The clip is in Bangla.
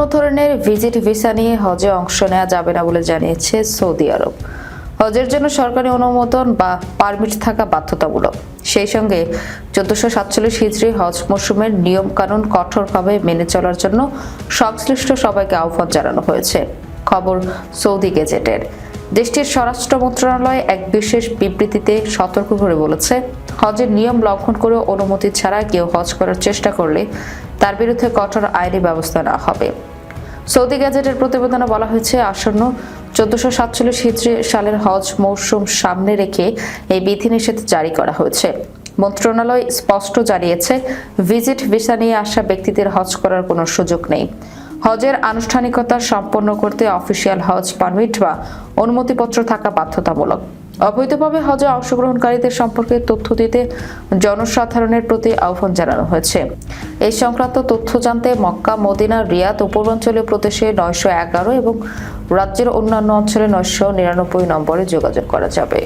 কোনো ধরনের ভিজিট ভিসা নিয়ে হজে অংশ নেওয়া যাবে না বলে জানিয়েছে সৌদি আরব। হজের জন্য সরকারি অনুমোদন বা পারমিট থাকা বাধ্যতামূলক। সেই সঙ্গে 1447 হিজরি হজ মৌসুমের নিয়ম কানুন কঠোরভাবে মেনে চলার জন্য সংশ্লিষ্ট সবাইকে আহ্বান জানানো হয়েছে। খবর সৌদি গেজেটের। দেশটির স্বরাষ্ট্র মন্ত্রণালয় এক বিশেষ বিবৃতিতে সতর্ক করে বলেছে, হজের নিয়ম লঙ্ঘন করে অনুমতি ছাড়া কেউ হজ করার চেষ্টা করলে তার বিরুদ্ধে কঠোর আইনি ব্যবস্থা নেওয়া হবে। সৌদি গ্যাজেটের প্রতিবেদনে বলা হয়েছে, আসন্ন 1447 হিজরি সালের হজ মৌসুম সামনে রেখে এই বিধিনিষেধ জারি করা হয়েছে। মন্ত্রণালয় স্পষ্ট জানিয়েছে, ভিজিট ভিসা নিয়ে আসা ব্যক্তিদের হজ করার কোনো সুযোগ নেই। হজের আনুষ্ঠানিকতা সম্পন্ন করতে অফিসিয়াল হজ পারমিট বা অনুমতিপত্র থাকা বাধ্যতামূলক। অবৈধভাবে হজে অংশগ্রহণকারীদের সম্পর্কে তথ্য দিতে জনসাধারণের প্রতি আহ্বান জানানো হয়েছে। এই সংক্রান্ত তথ্য জানতে মক্কা, মদিনা, রিয়াদ ও পূর্বাঞ্চলীয় প্রদেশে 911 এবং রাজ্যের অন্যান্য অঞ্চলে 999 নম্বরে যোগাযোগ করা যাবে।